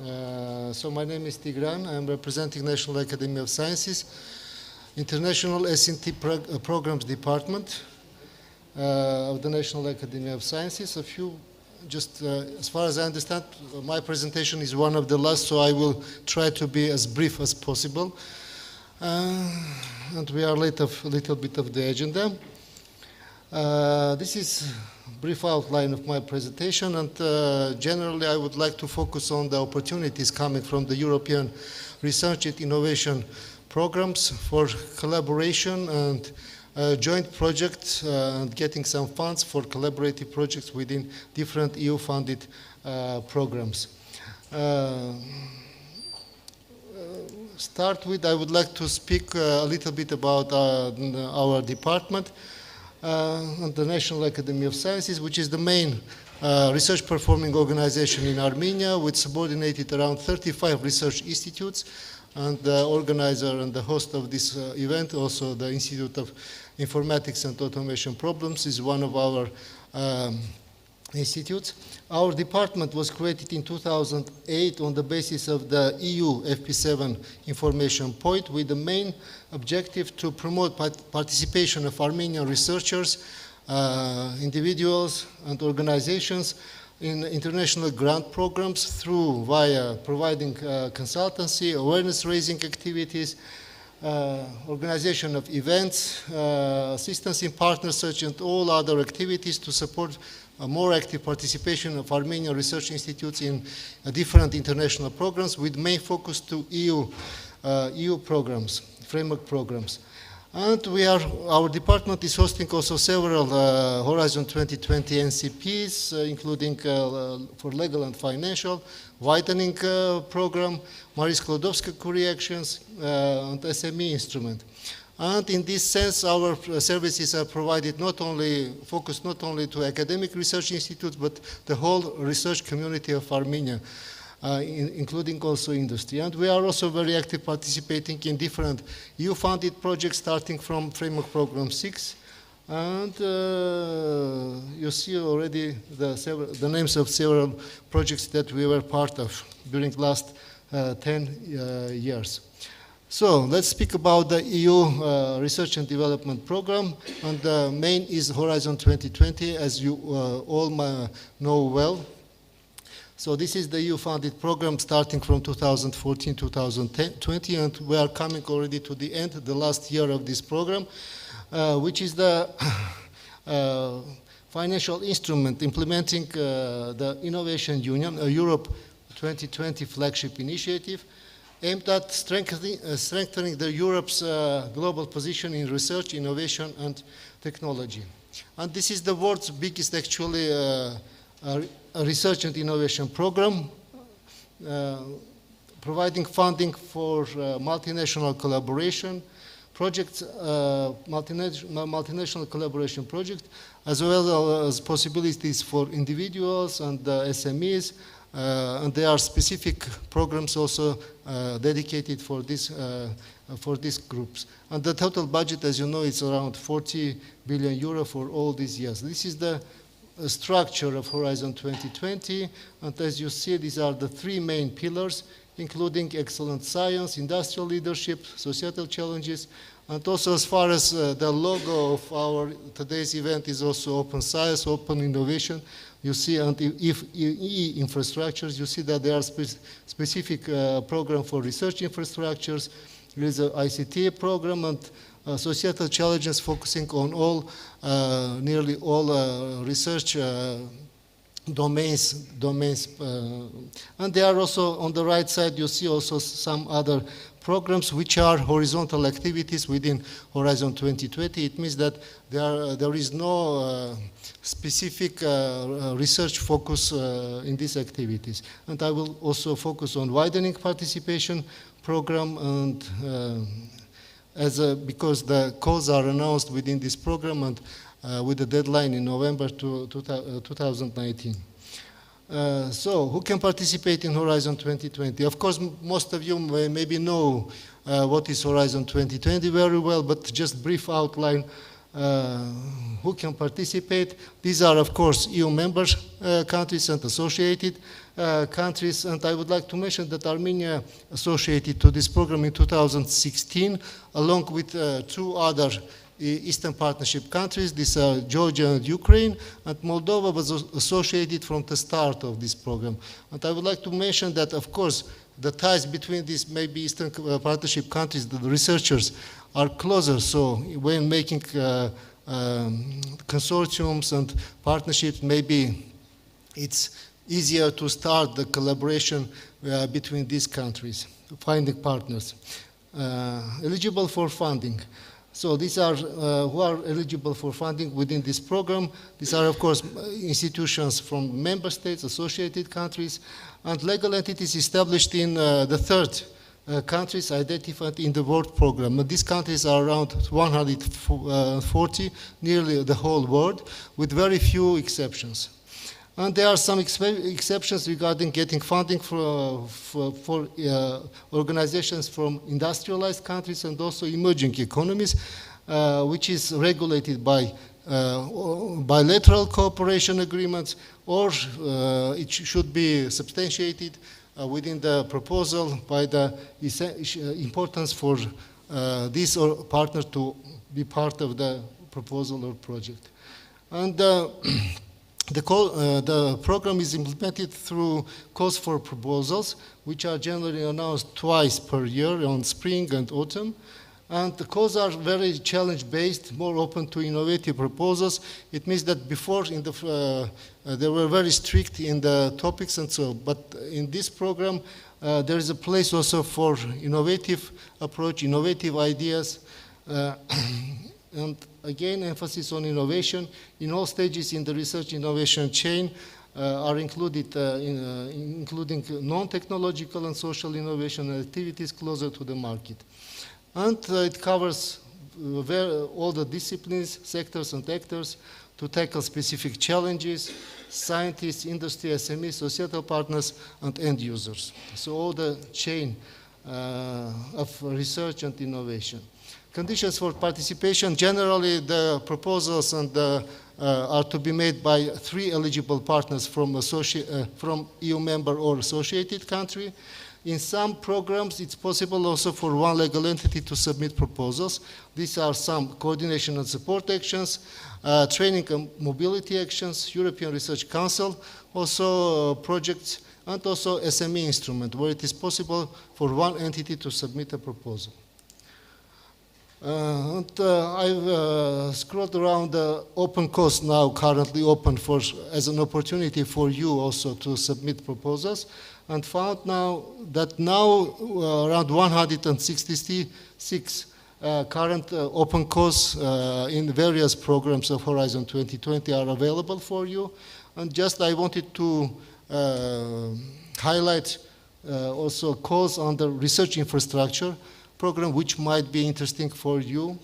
So my name is Tigran. I'm representing National Academy of Sciences, International S&T Programs Department of the National Academy of Sciences. As far as I understand, my presentation is one of the last, so I will try to be as brief as possible. And we are late of a little bit of the agenda. This is a brief outline of my presentation, and generally I would like to focus on the opportunities coming from the European Research and Innovation programs for collaboration and joint projects and getting some funds for collaborative projects within different EU-funded programs. Start with, I would like to speak a little bit about our department and the National Academy of Sciences, which is the main research performing organization in Armenia, with subordinated around 35 research institutes. And the organizer and the host of this event, also the Institute of Informatics and Automation Problems, is one of our institutes. Our department was created in 2008 on the basis of the EU FP7 information point, with the main objective to promote participation of Armenian researchers, individuals and organizations in international grant programs via providing consultancy, awareness-raising activities, organization of events, assistance in partner search, and all other activities to support a more active participation of Armenian research institutes in different international programs, with main focus to EU programs, framework programs. And our department is hosting also several Horizon 2020 NCPs, including for legal and financial, widening program, Marie Sklodowska co-reactions, and SME instrument. And in this sense, our services are provided focused not only to academic research institutes, but the whole research community of Armenia, including also industry. And we are also very active, participating in different EU-funded projects, starting from Framework Program 6. And you see already the names of several projects that we were part of during the last 10 years. So let's speak about the EU Research and Development Program, and the main is Horizon 2020, as you all know well. So this is the EU-funded program starting from 2014-2020, and we are coming already to the end, the last year of this program, which is the financial instrument implementing the Innovation Union, a Europe 2020 flagship initiative, aimed at strengthening Europe's global position in research, innovation, and technology. And this is the world's biggest, actually, a research and innovation program, providing funding for multinational collaboration projects, multinational collaboration projects, as well as possibilities for individuals and SMEs. And there are specific programs also dedicated for these groups. And the total budget, as you know, is around 40 billion euro for all these years. This is the structure of Horizon 2020, and as you see, these are the three main pillars, including excellent science, industrial leadership, societal challenges, and also, as far as the logo of our today's event is also open science, open innovation. You see, and if infrastructures, you see that there are specific program for research infrastructures. There is an ICT program, and societal challenges focusing on nearly all research domains. And they are also, on the right side, you see also some other programs which are horizontal activities within Horizon 2020. It means that there is no specific research focus in these activities. And I will also focus on widening participation program, and because the calls are announced within this program, and with the deadline in November 2019. So who can participate in Horizon 2020? Of course, most of you maybe know what is Horizon 2020 very well, but just brief outline who can participate. These are, of course, EU members countries and associated countries, and I would like to mention that Armenia associated to this program in 2016, along with two other Eastern Partnership countries. These are Georgia and Ukraine, and Moldova was associated from the start of this program. And I would like to mention that, of course, the ties between these maybe Eastern Partnership countries, the researchers, are closer. So when making consortiums and partnerships, maybe it's easier to start the collaboration between these countries, finding partners. Eligible for funding. So these are who are eligible for funding within this program. These are, of course, institutions from member states, associated countries, and legal entities established in the third countries identified in the world program. And these countries are around 140, nearly the whole world, with very few exceptions. And there are some exceptions regarding getting funding for organizations from industrialized countries and also emerging economies, which is regulated by bilateral cooperation agreements, or it should be substantiated within the proposal by the importance for this or partner to be part of the proposal or project. And the program is implemented through calls for proposals, which are generally announced twice per year on spring and autumn. And the calls are very challenge-based, more open to innovative proposals. It means that before they were very strict in the topics and so, but in this program, there is a place also for innovative approach, innovative ideas, and again, emphasis on innovation in all stages in the research innovation chain are included, including non-technological and social innovation activities closer to the market. And it covers all the disciplines, sectors, and actors to tackle specific challenges, scientists, industry, SMEs, societal partners, and end users. So all the chain of research and innovation. Conditions for participation, generally the proposals and are to be made by 3 eligible partners from EU member or associated country. In some programs, it's possible also for one legal entity to submit proposals. These are some coordination and support actions, training and mobility actions, European Research Council, also projects, and also SME instrument, where it is possible for one entity to submit a proposal. I've scrolled around the open calls now currently open as an opportunity for you also to submit proposals, and found now that around 166 current open calls in various programs of Horizon 2020 are available for you. And just I wanted to highlight also calls on the research infrastructure program, which might be interesting for you.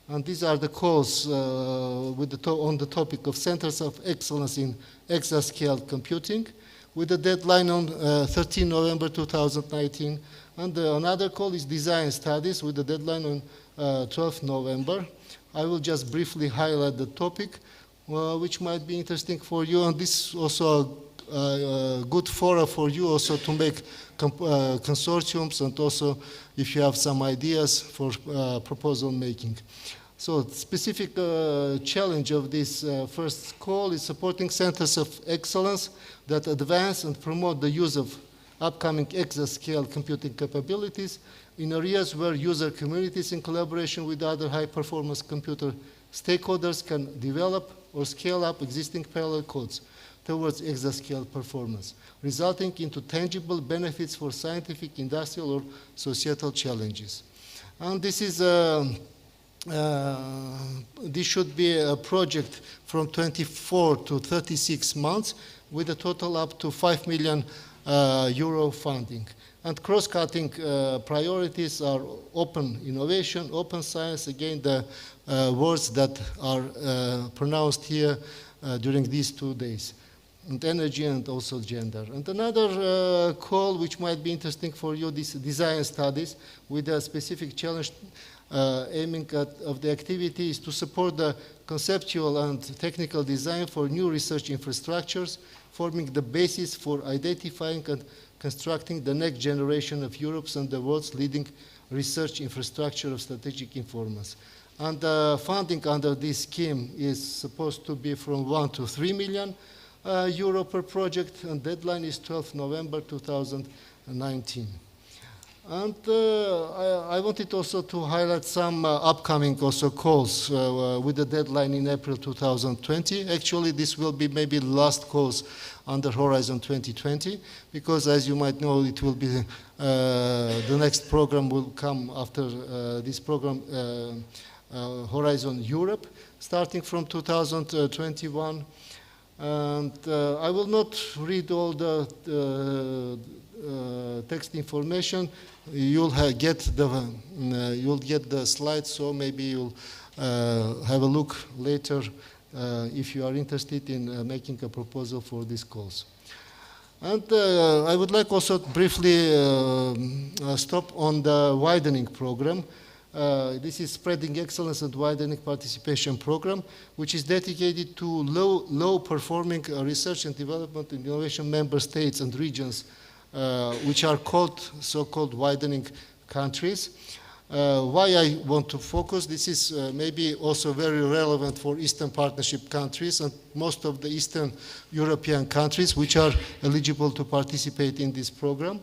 And these are the calls on the topic of Centers of Excellence in Exascale Computing, with a deadline on 13 November 2019. And another call is Design Studies, with a deadline on 12 November. I will just briefly highlight the topic, which might be interesting for you. And this is also a good forum for you also to make consortiums, and also if you have some ideas for proposal making. So the specific challenge of this first call is supporting centers of excellence that advance and promote the use of upcoming exascale computing capabilities in areas where user communities in collaboration with other high-performance computer stakeholders can develop or scale up existing parallel codes towards exascale performance, resulting into tangible benefits for scientific, industrial, or societal challenges. And this is this should be a project from 24 to 36 months with a total up to 5 million euro funding. And cross-cutting priorities are open innovation, open science, again the words that are pronounced here during these 2 days, and energy and also gender. And another call which might be interesting for you, this design studies with a specific challenge aiming of the activity is to support the conceptual and technical design for new research infrastructures, forming the basis for identifying and constructing the next generation of Europe's and the world's leading research infrastructure of strategic informants. And the funding under this scheme is supposed to be from 1 to 3 million euro per project, and deadline is 12 November 2019. And I wanted also to highlight some upcoming also calls with the deadline in April 2020. Actually, this will be maybe the last calls under Horizon 2020, because as you might know, it will be the next program will come after this program, Horizon Europe, starting from 2021. And I will not read all the text information. You'll get the slides, so maybe you'll have a look later if you are interested in making a proposal for these calls. And I would like also briefly stop on the widening program. This is Spreading Excellence and Widening Participation Program, which is dedicated to low-performing research and development and innovation member states and regions, which are called so-called widening countries. Why I want to focus, this is maybe also very relevant for Eastern Partnership countries and most of the Eastern European countries which are eligible to participate in this program.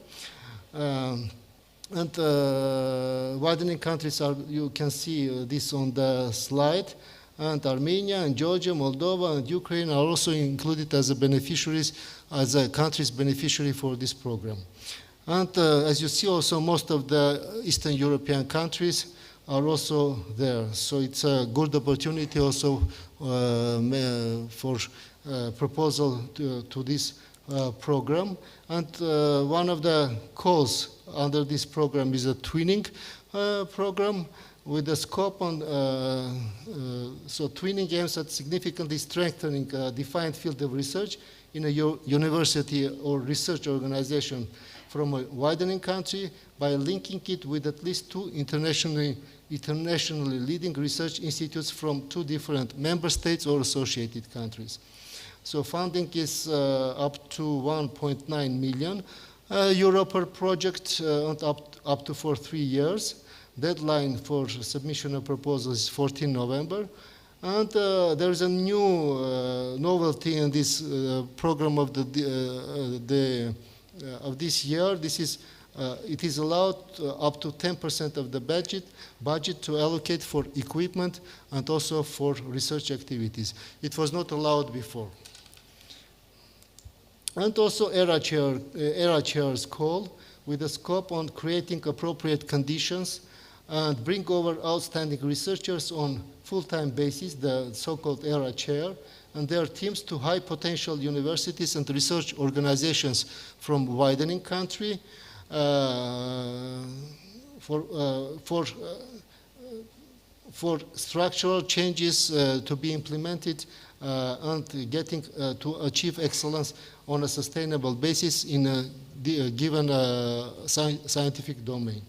Widening countries are, you can see this on the slide, and Armenia and Georgia, Moldova and Ukraine are also included as a beneficiaries, as a country's beneficiary for this program. And as you see also, most of the Eastern European countries are also there. So it's a good opportunity also for proposal to this program. And one of the calls under this program is a twinning program with a scope on, so twinning aims at significantly strengthening a defined field of research in a university or research organization from a widening country by linking it with at least two internationally leading research institutes from two different member states or associated countries. So funding is up to 1.9 million euro per project and up to for 3 years. Deadline for submission of proposals is 14 November. And there is a new novelty in this program of of this year. This is it is allowed up to 10% of the budget to allocate for equipment and also for research activities. It was not allowed before. And also ERA Chair's call with a scope on creating appropriate conditions and bring over outstanding researchers on full-time basis, the so-called ERA Chair, and their teams to high-potential universities and research organizations from widening country for structural changes to be implemented and getting to achieve excellence on a sustainable basis in a given scientific domain.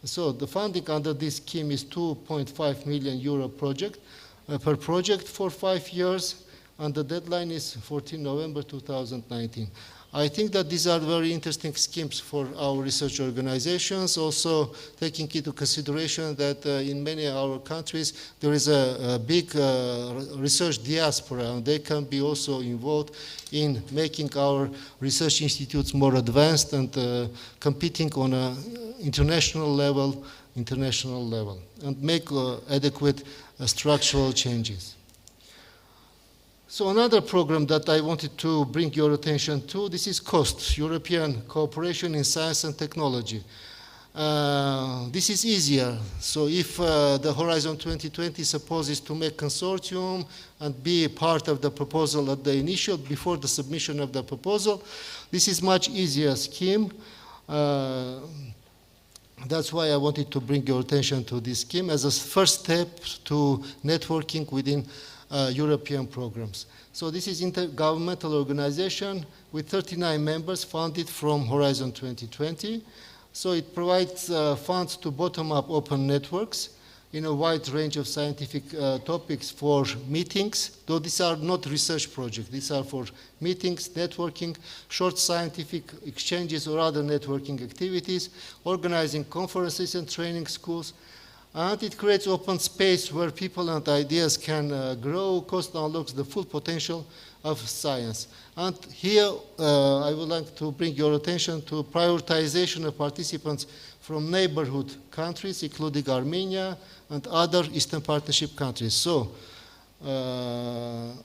So the funding under this scheme is 2.5 million euro per project for 5 years, and the deadline is 14 November 2019. I think that these are very interesting schemes for our research organizations, also taking into consideration that in many of our countries there is a big research diaspora, and they can be also involved in making our research institutes more advanced and competing on an international level, and make adequate structural changes. So another program that I wanted to bring your attention to, this is COST, European Cooperation in Science and Technology. This is easier. So if the Horizon 2020 supposes to make consortium and be part of the proposal at the initial, before the submission of the proposal, this is much easier scheme. That's why I wanted to bring your attention to this scheme as a first step to networking within European programs. So this is intergovernmental organization with 39 members funded from Horizon 2020. So it provides funds to bottom-up open networks in a wide range of scientific topics for meetings, though these are not research projects. These are for meetings, networking, short scientific exchanges or other networking activities, organizing conferences and training schools, and it creates open space where people and ideas can grow. COST unlocks the full potential of science. And here I would like to bring your attention to prioritization of participants from neighborhood countries, including Armenia and other Eastern Partnership countries. So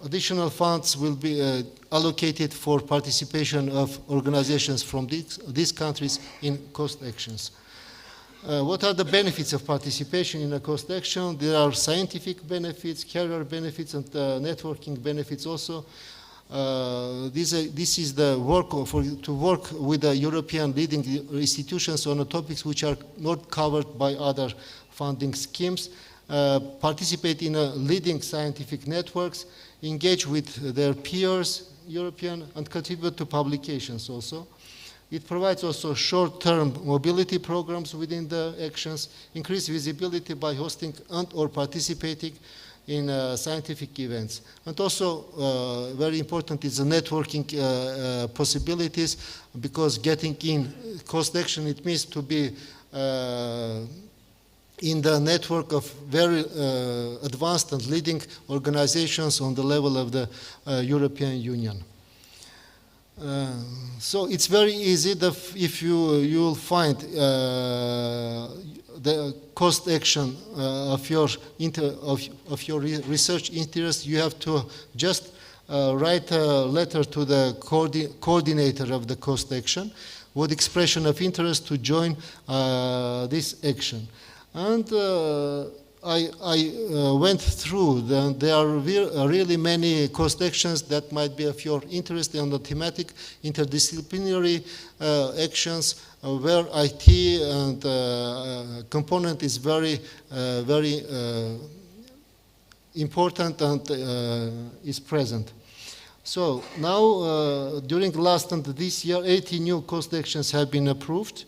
additional funds will be allocated for participation of organizations from these countries in COST actions. What are the benefits of participation in a COST action? There are scientific benefits, career benefits, and networking benefits also. This is the work to work with the European leading institutions on the topics which are not covered by other funding schemes, participate in leading scientific networks, engage with their peers, European, and contribute to publications also. It provides also short-term mobility programs within the actions, increase visibility by hosting and or participating in scientific events. And also very important is the networking possibilities, because getting in COST action, it means to be in the network of very advanced and leading organizations on the level of the European Union. So it's very easy that if you will find the COST action of your research interest, you have to just write a letter to the coordinator of the COST action with expression of interest to join this action. And I went through them. There are really many COST actions that might be of your interest on the thematic interdisciplinary actions where IT and component is very important and is present. So now during last and this year, 80 new COST actions have been approved.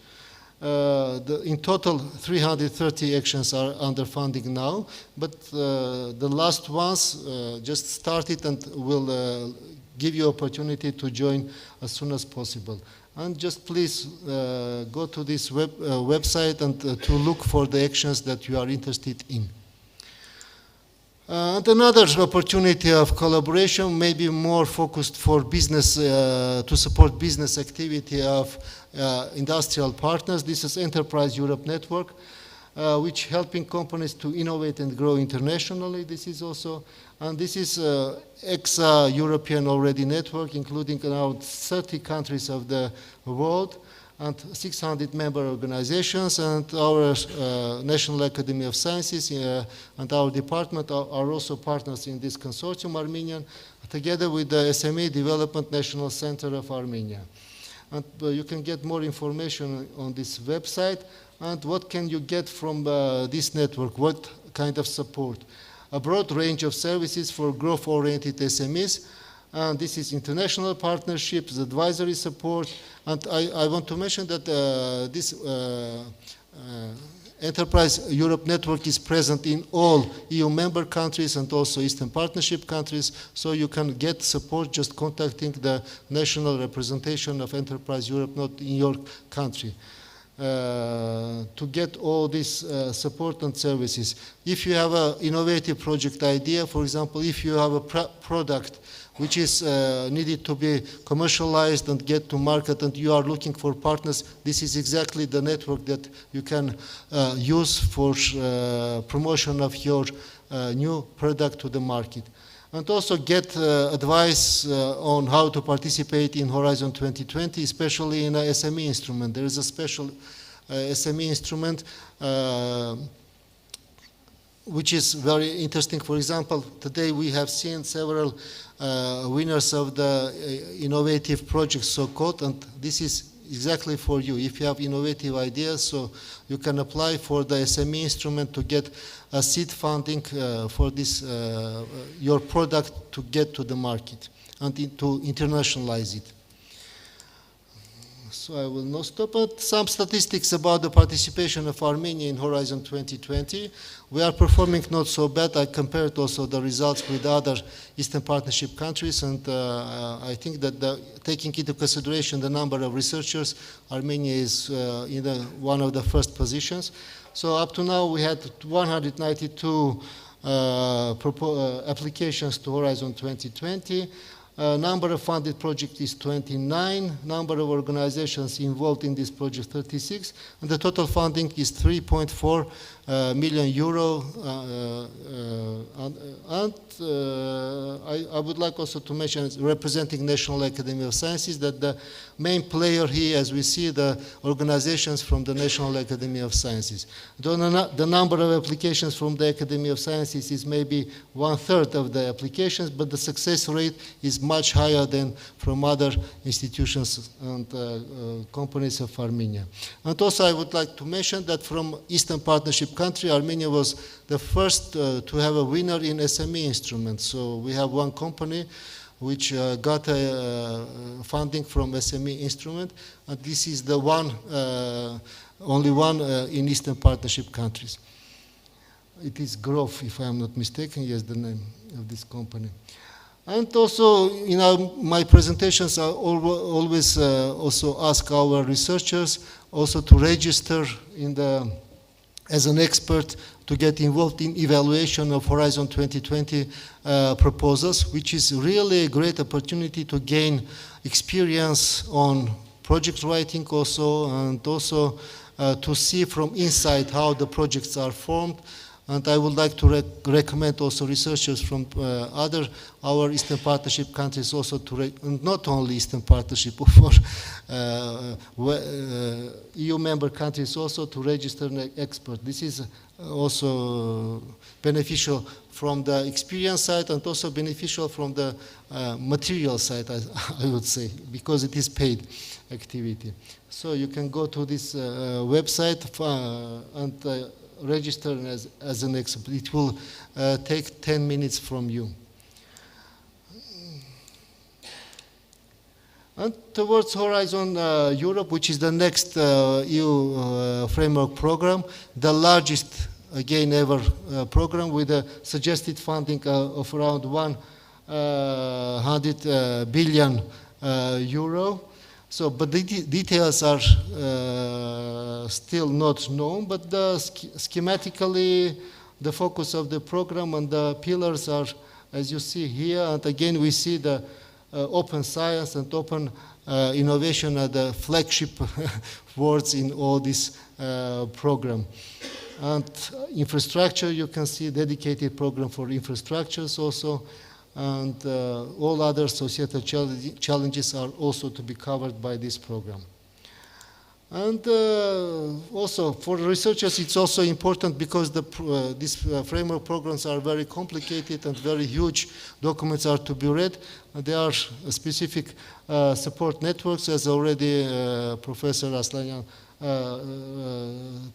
In total, 330 actions are under funding now, but the last ones just started and will give you opportunity to join as soon as possible. And just please go to this website and to look for the actions that you are interested in. And another opportunity of collaboration may be more focused for business, to support business activity of industrial partners. This is Enterprise Europe Network, which helping companies to innovate and grow internationally. This is also, and this is European already network, including around 30 countries of the world and 600 member organizations, and our National Academy of Sciences and our department are also partners in this consortium, Armenian, together with the SME Development National Center of Armenia. And you can get more information on this website. And what can you get from this network? What kind of support? A broad range of services for growth-oriented SMEs. And this is international partnerships, advisory support. And I want to mention that this Enterprise Europe Network is present in all EU member countries and also Eastern Partnership countries, so you can get support just contacting the national representation of Enterprise Europe, not in your country, to get all this support and services. If you have an innovative project idea, for example, if you have a product which is needed to be commercialized and get to market, and you are looking for partners, this is exactly the network that you can use for promotion of your new product to the market. And also get advice on how to participate in Horizon 2020, especially in a SME instrument. There is a special SME instrument which is very interesting. For example, today we have seen several winners of the innovative projects, so-called, and this is exactly for you. If you have innovative ideas, so you can apply for the SME instrument to get a seed funding for this, your product to get to the market and to internationalize it. So I will not stop. But some statistics about the participation of Armenia in Horizon 2020. We are performing not so bad. I compared also the results with other Eastern Partnership countries, and I think that taking into consideration the number of researchers, Armenia is in one of the first positions. So up to now we had 192 applications to Horizon 2020. Number of funded projects is 29, number of organizations involved in this project 36, and the total funding is 3.4 million euro. I would like also to mention, representing National Academy of Sciences, that the main player here, as we see, the organizations from the National Academy of Sciences. The number of applications from the Academy of Sciences is maybe 1/3 of the applications, but the success rate is much higher than from other institutions and companies of Armenia. And also I would like to mention that from Eastern Partnership country, Armenia was the first to have a winner in SME instruments. So we have one company which got funding from SME instrument, and this is the one, only one in Eastern Partnership countries. It is Growth, if I am not mistaken, yes, the name of this company. And also, in my presentations, I always also ask our researchers also to register in as an expert to get involved in evaluation of Horizon 2020 proposals, which is really a great opportunity to gain experience on project writing also, and also to see from inside how the projects are formed. And I would like to recommend also researchers from our Eastern Partnership countries also and not only Eastern Partnership, for EU member countries also to register an expert. This is also beneficial from the experience side and also beneficial from the material side, I would say, because it is paid activity. So you can go to this website and register as an expert. It will take 10 minutes from you. And towards Horizon Europe, which is the next EU framework program, the largest, again, ever program with a suggested funding of around 100 billion euro. So, but the details are still not known, but schematically, the focus of the program and the pillars are, as you see here, and again, we see the open science and open innovation are the flagship words in all this program. And infrastructure, you can see dedicated program for infrastructures also, and all other societal challenges are also to be covered by this program. And also for researchers, it's also important because these framework programs are very complicated and very huge documents are to be read. There are specific support networks, as already Professor Aslanyan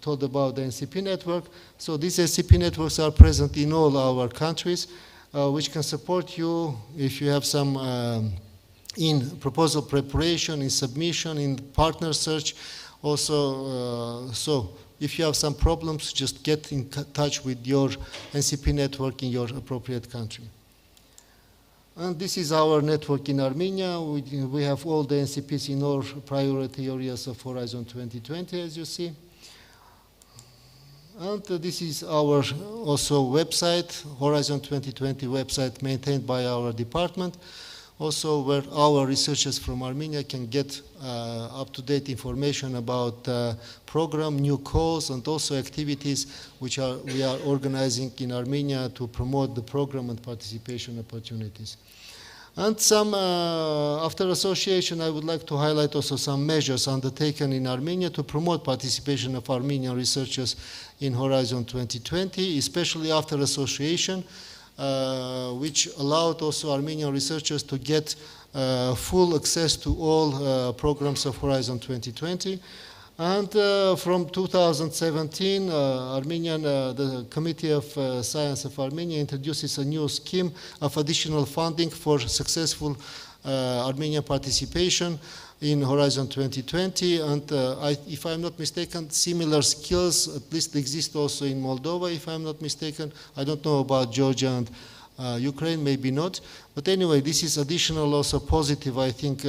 told about the NCP network. So these NCP networks are present in all our countries, which can support you if you have some in proposal preparation, in submission, in partner search. Also, so if you have some problems, just get in touch with your NCP network in your appropriate country. And this is our network in Armenia. We have all the NCPs in all priority areas of Horizon 2020, as you see. And this is our also website, Horizon 2020 website maintained by our department, also where our researchers from Armenia can get up-to-date information about program, new calls, and also activities which we are organizing in Armenia to promote the program and participation opportunities. And some, after association, I would like to highlight also some measures undertaken in Armenia to promote participation of Armenian researchers in Horizon 2020, especially after association, which allowed also Armenian researchers to get full access to all programs of Horizon 2020. And from 2017, the Committee of Science of Armenia introduces a new scheme of additional funding for successful Armenian participation in Horizon 2020, and if I'm not mistaken, similar skills at least exist also in Moldova, if I'm not mistaken. I don't know about Georgia and Ukraine, maybe not. But anyway, this is additional also positive, I think,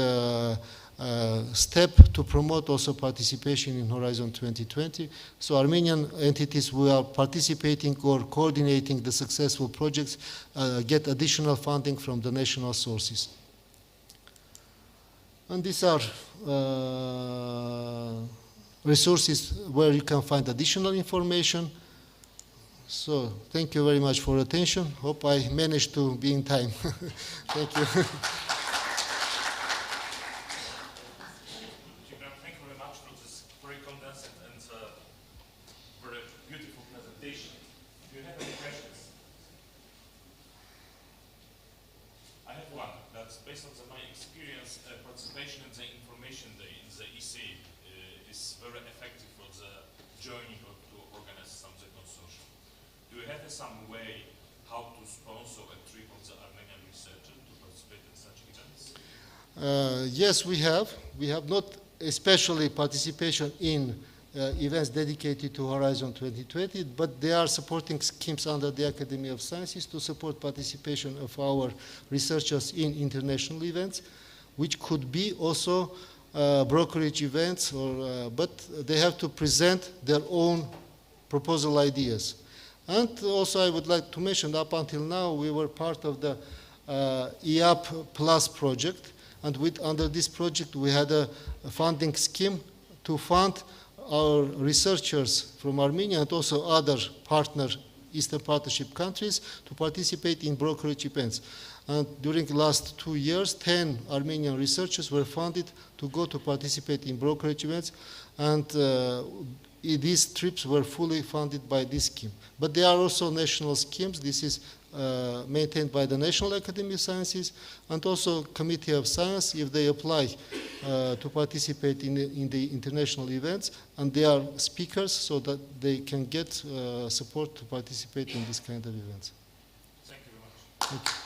step to promote also participation in Horizon 2020. So Armenian entities who are participating or coordinating the successful projects get additional funding from the national sources. And these are resources where you can find additional information. So thank you very much for your attention. Hope I managed to be in time. Thank you. Thank you very much for this very condensed and very beautiful presentation. Do you have any questions? I have one. That's based on my experience, participation in the information day in the EC is very effective for the journey to organize something consortium. Do you have some way how to sponsor a trip of the Armenian researcher to participate in such events? Yes, we have. We have not especially participation in events dedicated to Horizon 2020, but they are supporting schemes under the Academy of Sciences to support participation of our researchers in international events, which could be also brokerage events, but they have to present their own proposal ideas. And also I would like to mention, up until now, we were part of the EAP Plus project, and under this project we had a funding scheme to fund our researchers from Armenia and also other partner Eastern Partnership countries to participate in brokerage events. And during the last 2 years, 10 Armenian researchers were funded to go to participate in brokerage events, and these trips were fully funded by this scheme. But there are also national schemes. This is maintained by the National Academy of Sciences and also Committee of Science if they apply to participate in the international events, and they are speakers so that they can get support to participate in this kind of events. Thank you very much. Thank you.